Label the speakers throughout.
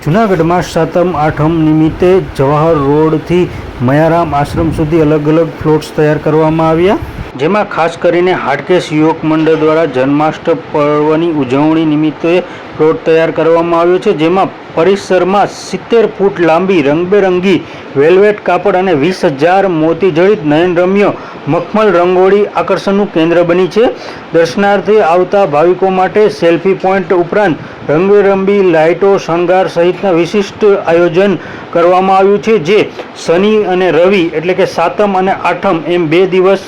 Speaker 1: જૂનાગઢમાં સાતમ આઠમ નિમિત્તે જવાહર રોડથી મયારામ આશ્રમ સુધી અલગ અલગ ફ્લોટ્સ તૈયાર કરવામાં આવ્યા, જેમાં ખાસ કરીને હાટકેશ યુવક મંડળ દ્વારા જન્માષ્ટમી પર્વની ઉજવણી નિમિત્તે ફ્લોટ તૈયાર કરવામાં આવ્યો છે, જેમાં પરિસરમાં 70 ફૂટ લાંબી રંગબેરંગી વેલ્વેટ કાપડ અને 20,000 મોતીજડિત નયનરમ્ય મખમલ રંગોળી આકર્ષણનું કેન્દ્ર બની છે. દર્શનાર્થે આવતા ભાવિકો માટે સેલ્ફી પોઈન્ટ ઉપરાંત રંગબેરંગી લાઇટો, શણગાર સહિતના વિશિષ્ટ આયોજન કરવામાં આવ્યું છે, જે શનિ અને રવિ એટલે કે સાતમ અને આઠમ એમ 2 દિવસ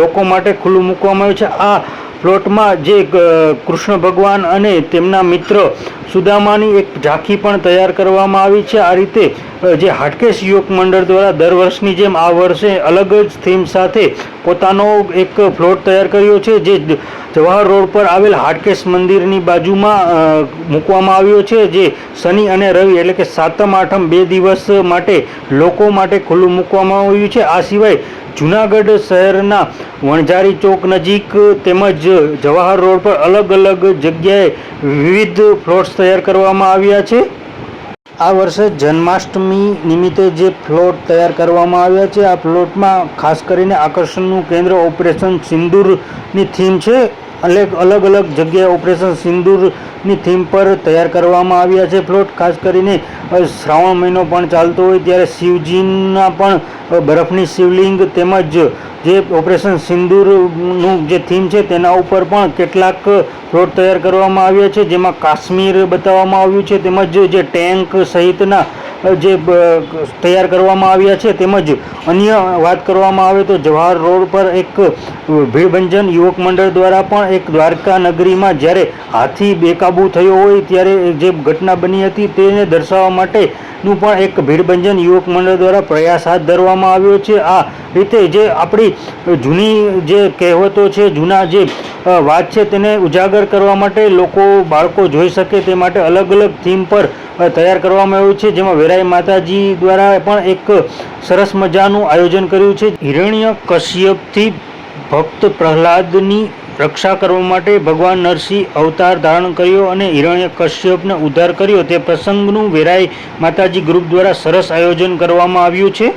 Speaker 1: લોકો માટે ખુલ્લું મૂકવામાં આવ્યું છે. આ પ્લોટમાં જે કૃષ્ણ ભગવાન અને તેમના મિત્ર સુદામાની એક ઝાંખી પણ તૈયાર કરવામાં આવી છે. આ રીતે જે હાટકેશ યુવક મંડળ દ્વારા દર વર્ષની જેમ આ વર્ષે અલગ જ થીમ સાથે પોતાનો એક ફ્લોટ તૈયાર કર્યો છે, જે જવાહર રોડ પર આવેલ હાટકેશ મંદિરની બાજુમાં મૂકવામાં આવ્યો છે, જે શનિ અને રવિ એટલે કે સાતમ આઠમ 2 દિવસ માટે લોકો માટે ખુલ્લું મૂકવામાં આવ્યું છે. આ સિવાય જૂનાગઢ શહેરના વણઝારી ચોક નજીક તેમજ જવાહર રોડ પર અલગ અલગ જગ્યાએ વિવિધ ફ્લોટ્સ તૈયાર કરવામાં આવ્યા છે. આ વર્ષે જન્માષ્ટમી નિમિત્તે જે ફ્લોટ તૈયાર કરવામાં આવ્યા છે, આ ફ્લોટમાં ખાસ કરીને આકર્ષણનું કેન્દ્ર ઓપરેશન સિંદૂરની થીમ છે. અલગ અલગ જગ્યાએ ઓપરેશન સિંદૂરની થીમ પર તૈયાર કરવામાં આવ્યા છે ફ્લોટ. ખાસ કરીને શ્રાવણ મહિનો પણ ચાલતો હોય ત્યારે શિવજીના પણ બરફની શિવલિંગ તેમજ જે ઓપરેશન સિંદૂરનું જે થીમ છે તેના ઉપર પણ કેટલાક ફ્લોટ તૈયાર કરવામાં આવ્યા છે, જેમાં કાશ્મીર બતાવવામાં આવ્યું છે, તેમજ જે ટેન્ક સહિતના જે તૈયાર કરવામાં આવ્યા છે. તેમજ અન્ય વાત કરવામાં આવે તો જવાહર રોડ પર એક ભીડભંજન યુવક મંડળ દ્વારા પણ એક દ્વારકા નગરીમાં જ્યારે હાથી બેકાબૂ થયો હોય ત્યારે જે ઘટના બની હતી તેને દર્શાવવા માટેનું પણ એક ભીડભંજન યુવક મંડળ દ્વારા પ્રયાસ હાથ ધરવામાં આવ્યો છે. આ રીતે જે આપણી જૂની જે કહેવતો છે, જૂના જે વાત છે તેને ઉજાગર કરવા માટે લોકો બાળકો જોઈ શકે તે માટે અલગ અલગ થીમ પર તૈયાર કરવામાં આવ્યું છે, જેમાં વેરાઈ માતાજી દ્વારા પણ એક સરસ મજાનું આયોજન કર્યું છે. હિરણ્યકશ્યપથી ભક્ત પ્રહલાદની રક્ષા કરવા માટે ભગવાન નરસિંહ અવતાર ધારણ કર્યો અને હિરણ્યકશ્યપને ઉદ્ધાર કર્યો તે પ્રસંગનું વેરાઈ માતાજી ગ્રુપ દ્વારા સરસ આયોજન કરવામાં આવ્યું છે.